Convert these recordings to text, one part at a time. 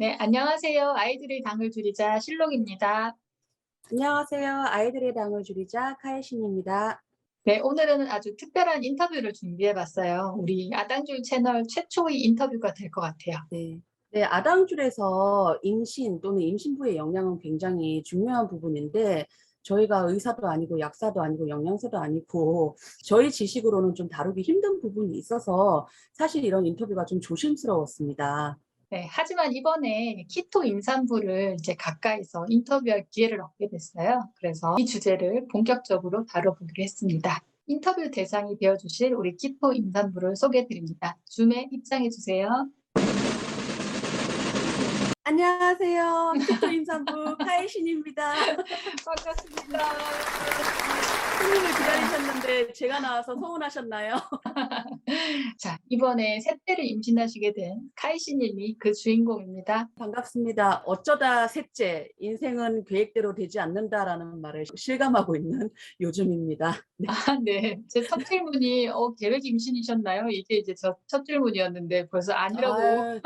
네, 안녕하세요. 아이들의 당을 줄이자 실록입니다. 안녕하세요. 아이들의 당을 줄이자 카이신입니다. 네, 오늘은 아주 특별한 인터뷰를 준비해 봤어요. 우리 아당줄 채널 최초의 인터뷰가 될 것 같아요. 네. 네, 아당줄에서 임신 또는 임신부의 영양은 굉장히 중요한 부분인데 저희가 의사도 아니고 약사도 아니고 영양사도 아니고 저희 지식으로는 좀 다루기 힘든 부분이 있어서 사실 이런 인터뷰가 좀 조심스러웠습니다. 네, 하지만 이번에 키토 임산부를 이제 가까이서 인터뷰할 기회를 얻게 됐어요. 그래서 이 주제를 본격적으로 다뤄보기로 했습니다. 인터뷰 대상이 되어주실 우리 키토 임산부를 소개해 드립니다. 줌에 입장해 주세요. 안녕하세요. 키토 임산부 카이신입니다. 반갑습니다. 손님을 기다리셨는데 제가 나와서 서운하셨나요? 자, 이번에 셋째를 임신하시게 된 카이시님이 그 주인공입니다. 반갑습니다. 어쩌다 셋째, 인생은 계획대로 되지 않는다라는 말을 실감하고 있는 요즘입니다. 네. 아, 네. 제 첫 질문이 계획 임신이셨나요? 이게 이제 첫 질문이었는데 벌써 아니라고 아,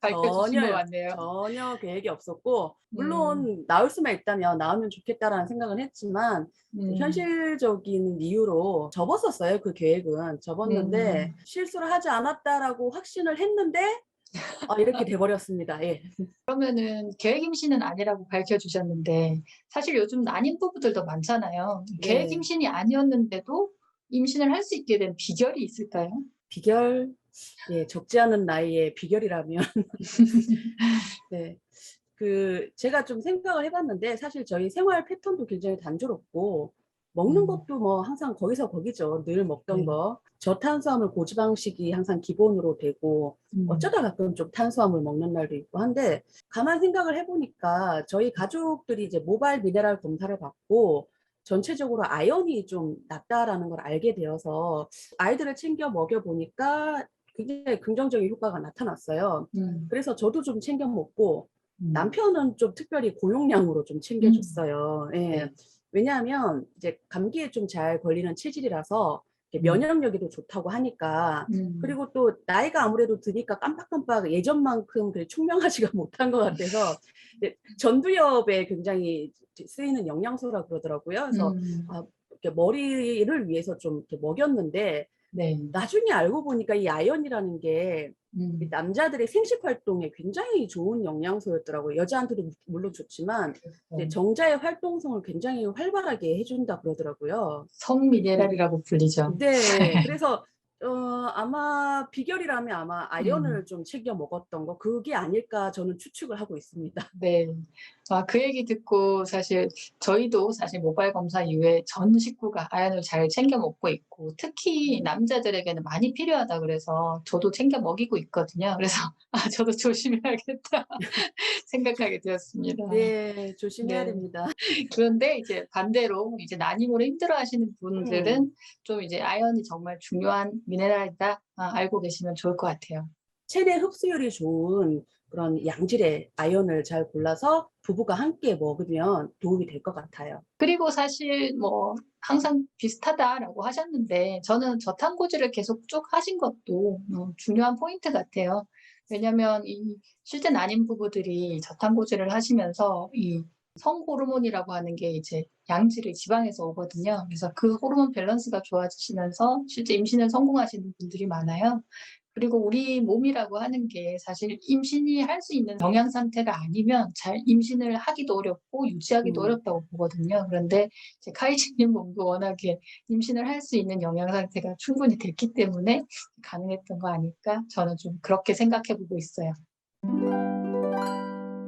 밝혀주신 것 전혀요. 같네요. 전혀 계획이 없었고, 음, 물론 나올 수만 있다면 나오면 좋겠다라는 생각은 했지만, 음, 현실적인 이유로 접었었어요. 그 계획은. 접었는데, 음. 실수를 하지 않았다라고 확신을 했는데, 이렇게 돼버렸습니다. 예. 그러면은 계획 임신은 아니라고 밝혀주셨는데 사실 요즘 난임 부부들도 많잖아요. 계획 네. 임신이 아니었는데도 임신을 할 수 있게 된 비결이 있을까요? 비결, 예, 적지 않은 나이에 비결이라면, 네. 제가 좀 생각을 해봤는데, 사실 저희 생활 패턴도 굉장히 단조롭고, 먹는 음, 것도 뭐 항상 거기서 거기죠. 늘 먹던 네. 거. 저탄수화물 고지방식이 항상 기본으로 되고, 음, 어쩌다 가끔 좀 탄수화물 먹는 날도 있고 한데, 가만 생각을 해보니까 저희 가족들이 이제 모발 미네랄 검사를 받고, 전체적으로 아연이 좀 낮다라는 걸 알게 되어서 아이들을 챙겨 먹여보니까 굉장히 긍정적인 효과가 나타났어요. 음, 그래서 저도 좀 챙겨 먹고, 음, 남편은 좀 특별히 고용량으로 좀 음. 챙겨줬어요. 예. 네. 왜냐하면 이제 감기에 좀 잘 걸리는 체질이라서 이렇게 음, 면역력이 더 좋다고 하니까, 음, 그리고 또 나이가 아무래도 드니까 깜빡깜빡 예전만큼 총명하지가 못한 것 같아서 이제 전두엽에 굉장히 쓰이는 영양소라 그러더라고요. 그래서 음. 이렇게 머리를 위해서 좀 이렇게 먹였는데 네. 나중에 알고 보니까 이 아연이라는 게 음. 남자들의 생식 활동에 굉장히 좋은 영양소였더라고요. 여자한테도 물론 좋지만 이제 음. 정자의 활동성을 굉장히 활발하게 해준다 그러더라고요. 음, 성미네랄이라고 불리죠. 네, 그래서 아마 비결이라면 아마 음. 아연을 좀 챙겨 먹었던 거 그게 아닐까 저는 추측을 하고 있습니다. 네. 그 얘기 듣고 사실 저희도 사실 모발 검사 이후에 전 식구가 아연을 잘 챙겨 먹고 있고 특히 남자들에게는 많이 필요하다 그래서 저도 챙겨 먹이고 있거든요. 그래서 '아 저도 조심해야겠다.' 생각하게 되었습니다. 네, 조심해야 네. 됩니다. 그런데 이제 반대로 이제 난임으로 힘들어하시는 음. 분들은 좀 이제 아연이 정말 중요한 미네랄이다 알고 계시면 좋을 것 같아요. 체내 흡수율이 좋은 그런 양질의 아연을 잘 골라서 부부가 함께 먹으면 도움이 될 것 같아요. 그리고 사실 뭐 항상 비슷하다라고 하셨는데 저는 저탄고지를 계속 쭉 하신 것도 중요한 포인트 같아요. 왜냐면 이 실제 난임 부부들이 저탄고지를 하시면서 이 성호르몬이라고 하는 게 이제 양질의 지방에서 오거든요. 그래서 그 호르몬 밸런스가 좋아지시면서 실제 임신을 성공하시는 분들이 많아요. 그리고 우리 몸이라고 하는 게 사실 임신이 할 수 있는 영양 상태가 아니면 잘 임신을 하기도 어렵고 유지하기도 음. 어렵다고 보거든요. 그런데 이제 카이지님 몸도 워낙에 임신을 할 수 있는 영양 상태가 충분히 됐기 때문에 가능했던 거 아닐까? 저는 좀 그렇게 생각해 보고 있어요.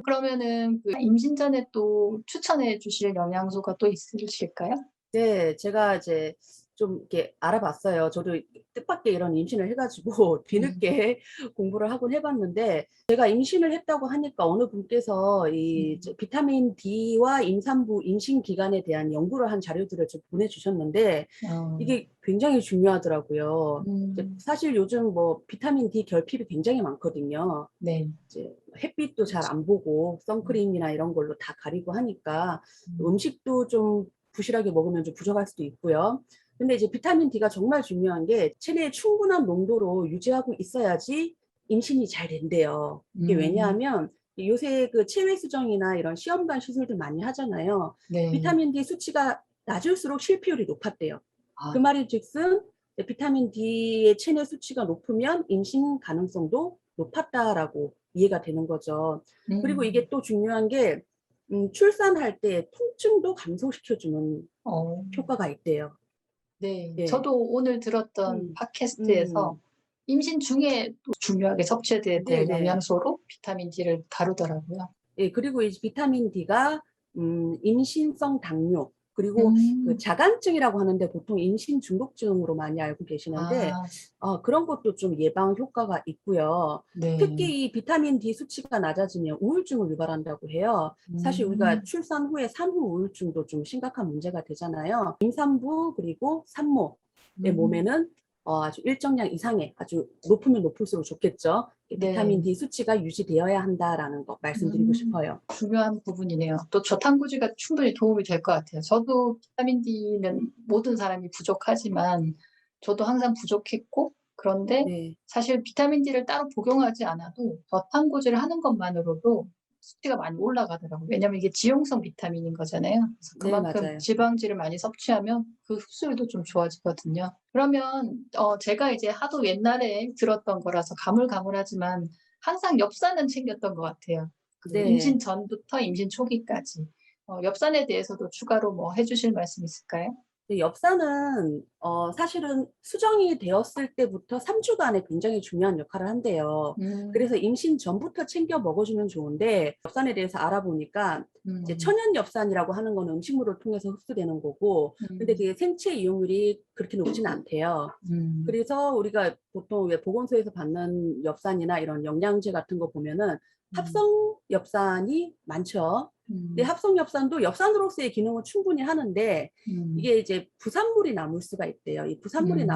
그러면은 그 임신 전에 또 추천해 주실 영양소가 또 있으실까요? 네, 제가 이제 좀 이렇게 알아봤어요. 저도 뜻밖의 이런 임신을 해가지고 음. 뒤늦게 공부를 하곤 해봤는데 제가 임신을 했다고 하니까 어느 분께서 음. 비타민 D와 임산부 임신 기간에 대한 연구를 한 자료들을 좀 보내주셨는데 어. 이게 굉장히 중요하더라고요. 이제 음. 사실 요즘 뭐 비타민 D 결핍이 굉장히 많거든요. 네. 이제 햇빛도 잘 안 보고 음. 선크림이나 이런 걸로 다 가리고 하니까 음. 음식도 좀 부실하게 먹으면 좀 부족할 수도 있고요. 근데 이제 비타민 D가 정말 중요한 게 체내에 충분한 농도로 유지하고 있어야지 임신이 잘 된대요. 이게 음. 왜냐하면 요새 그 체외 수정이나 이런 시험관 시술들 많이 하잖아요. 네. 비타민 D 수치가 낮을수록 실피율이 높았대요. 그 아, 말인즉슨 비타민 D의 체내 수치가 높으면 임신 가능성도 높았다라고 이해가 되는 거죠. 그리고 이게 또 중요한 게 출산할 때 통증도 감소시켜주는 어, 효과가 있대요. 네. 예. 저도 오늘 들었던 음, 팟캐스트에서 음, 임신 중에 또 중요하게 섭취해야 될 네네. 영양소로 비타민 D를 다루더라고요. 예, 그리고 이 비타민 D가 임신성 당뇨 그리고 그 음, 자간증이라고 하는데 보통 임신 중독증으로 많이 알고 계시는데 아, 그런 것도 좀 예방 효과가 있고요. 네. 특히 이 비타민 D 수치가 낮아지면 우울증을 유발한다고 해요. 사실 우리가 음, 출산 후에 산후 우울증도 좀 심각한 문제가 되잖아요. 임산부 그리고 산모의 음, 몸에는 아주 일정량 이상의 아주 높으면 높을수록 좋겠죠. 비타민 네. D 수치가 유지되어야 한다라는 거 말씀드리고 음, 싶어요. 중요한 부분이네요. 또 저탄고지가 충분히 도움이 될 것 같아요. 저도 비타민 D는 모든 사람이 부족하지만 저도 항상 부족했고 그런데 네, 사실 비타민 D를 따로 복용하지 않아도 저탄고지를 하는 것만으로도 수치가 많이 올라가더라고요. 왜냐하면 이게 지용성 비타민인 거잖아요. 그래서 네, 그만큼 맞아요. 지방질을 많이 섭취하면 그 흡수율도 좀 좋아지거든요. 그러면 제가 이제 하도 옛날에 들었던 거라서 가물가물하지만 항상 엽산은 챙겼던 것 같아요. 그 임신 네. 전부터 임신 초기까지. 엽산에 대해서도 추가로 뭐 해주실 말씀 있을까요? 엽산은 사실은 수정이 되었을 때부터 3주간에 굉장히 중요한 역할을 한대요. 음, 그래서 임신 전부터 챙겨 먹어주면 좋은데 엽산에 대해서 알아보니까 이제 음, 천연 엽산이라고 하는 거는 음식물을 통해서 흡수되는 거고 근데 음, 그게 생체 이용률이 그렇게 높지는 않대요. 음, 그래서 우리가 보통 왜 보건소에서 받는 엽산이나 이런 영양제 같은 거 보면은 음, 합성 엽산이 많죠. 근데 음, 합성 엽산도 엽산으로서의 기능은 충분히 하는데 음, 이게 이제 부산물이 남을 수가 있대요. 이 부산물이 음,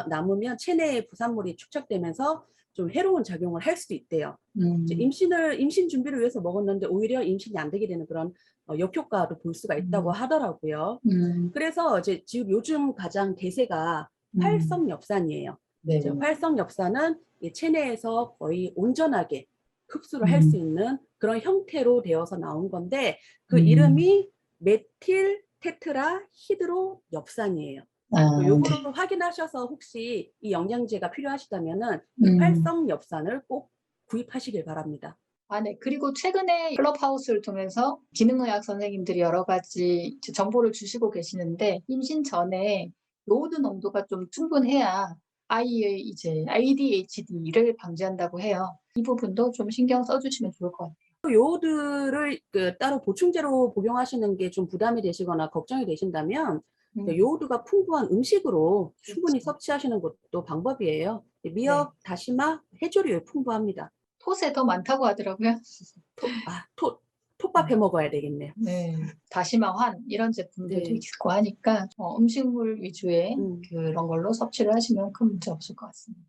남으면 체내에 부산물이 축적되면서 좀 해로운 작용을 할 수도 있대요. 이제 음, 임신 준비를 위해서 먹었는데 오히려 임신이 안 되게 되는 그런 역효과도 볼 수가 있다고 음, 하더라고요. 음, 그래서 이제 지금 요즘 가장 대세가 음, 활성엽산이에요. 네, 이제 활성엽산은 이 체내에서 거의 온전하게 흡수를 할 수 음, 있는 그런 형태로 되어서 나온 건데 그 음, 이름이 메틸 테트라 히드로 엽산이에요. 아, 네, 요거를 확인하셔서 혹시 이 영양제가 필요하시다면은 이 음. 활성엽산을 꼭 구입하시길 바랍니다. 아, 네. 그리고 최근에 클럽하우스를 통해서 기능의학 선생님들이 여러 가지 이제 정보를 주시고 계시는데, 임신 전에 요오드 농도가 좀 충분해야 아이의 이제 ADHD를 방지한다고 해요. 이 부분도 좀 신경 써주시면 좋을 것 같아요. 요오드를 그 따로 보충제로 복용하시는 게 좀 부담이 되시거나 걱정이 되신다면 음, 요오드가 풍부한 음식으로 충분히 그렇죠. 섭취하시는 것도 방법이에요. 네. 미역, 다시마, 해조류 풍부합니다. 톳에 더 많다고 하더라고요. 토, 아, 토, 톱밥 해 먹어야 되겠네요. 네. 다시마 환 이런 제품들도 네. 있고 하니까 음식물 위주의 음. 그런 걸로 섭취를 하시면 큰 문제 없을 것 같습니다.